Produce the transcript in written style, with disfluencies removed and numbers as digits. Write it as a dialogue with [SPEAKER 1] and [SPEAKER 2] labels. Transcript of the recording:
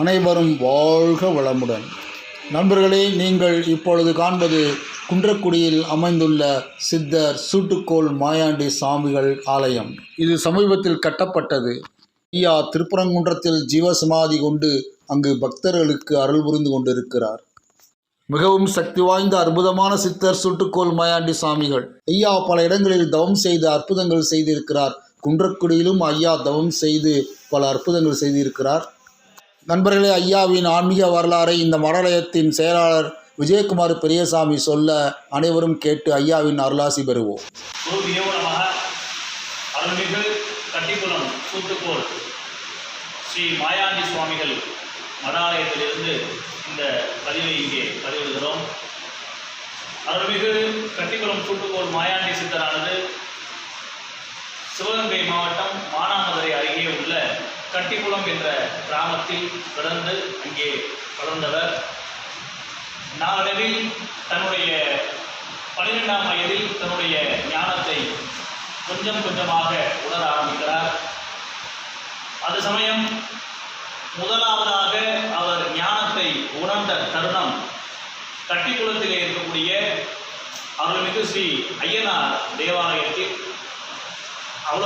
[SPEAKER 1] அனைவரும் வாழ்க வளமுடன். நண்பர்களே, நீங்கள் இப்பொழுது காண்பது குன்றக்குடியில் அமைந்துள்ள சித்தர் சூட்டுக்கோள் மாயாண்டி சாமிகள் ஆலயம். இது சமீபத்தில் கட்டப்பட்டது. ஐயா திருப்பரங்குன்றத்தில் ஜீவசமாதி கொண்டு அங்கு பக்தர்களுக்கு அருள் புரிந்து கொண்டிருக்கிறார். மிகவும் சக்தி வாய்ந்த அற்புதமான சித்தர் சூட்டுக்கோள் மாயாண்டி சாமிகள். ஐயா பல இடங்களில் தவம் செய்து அற்புதங்கள் செய்திருக்கிறார். குன்றக்குடியிலும் ஐயா தவம் செய்து பல அற்புதங்கள் செய்திருக்கிறார். நண்பர்களே, ஐயாவின் ஆன்மீக வரலாறை இந்த மடாலயத்தின் செயலாளர் விஜயகுமார் பெரியசாமி சொல்ல அனைவரும் கேட்டு ஐயாவின் அருளாசி பெறுவோம்.
[SPEAKER 2] அருள்மிகு கட்டிக்குளம் சூட்டுக்கோள் ஸ்ரீ மாயாண்டி சுவாமிகள் மடாலயத்திலிருந்து இந்த பதிவை இங்கே பதிவிடுகிறோம். அருள்மிகு கட்டிக்குளம் சூட்டுக்கோள் மாயாண்டி சித்தரானது சிவகங்கை மாவட்டம் மானாமதுரை அருகே உள்ள கட்டிக்குளம் என்ற கிராமத்தில் பிறந்து அங்கே வளர்ந்தவர். நாளடைவில் தன்னுடைய 12ஆம் வயதில் தன்னுடைய ஞானத்தை கொஞ்சம் கொஞ்சமாக உணர ஆரம்பிக்கிறார். அது சமயம் முதலாவதாக அவர் ஞானத்தை உணர்ந்த தருணம் கட்டிக்குளத்திலே இருக்கக்கூடிய அருள்மிகு ஸ்ரீ ஐயனார் தேவாலயத்தில் அவ்வளவு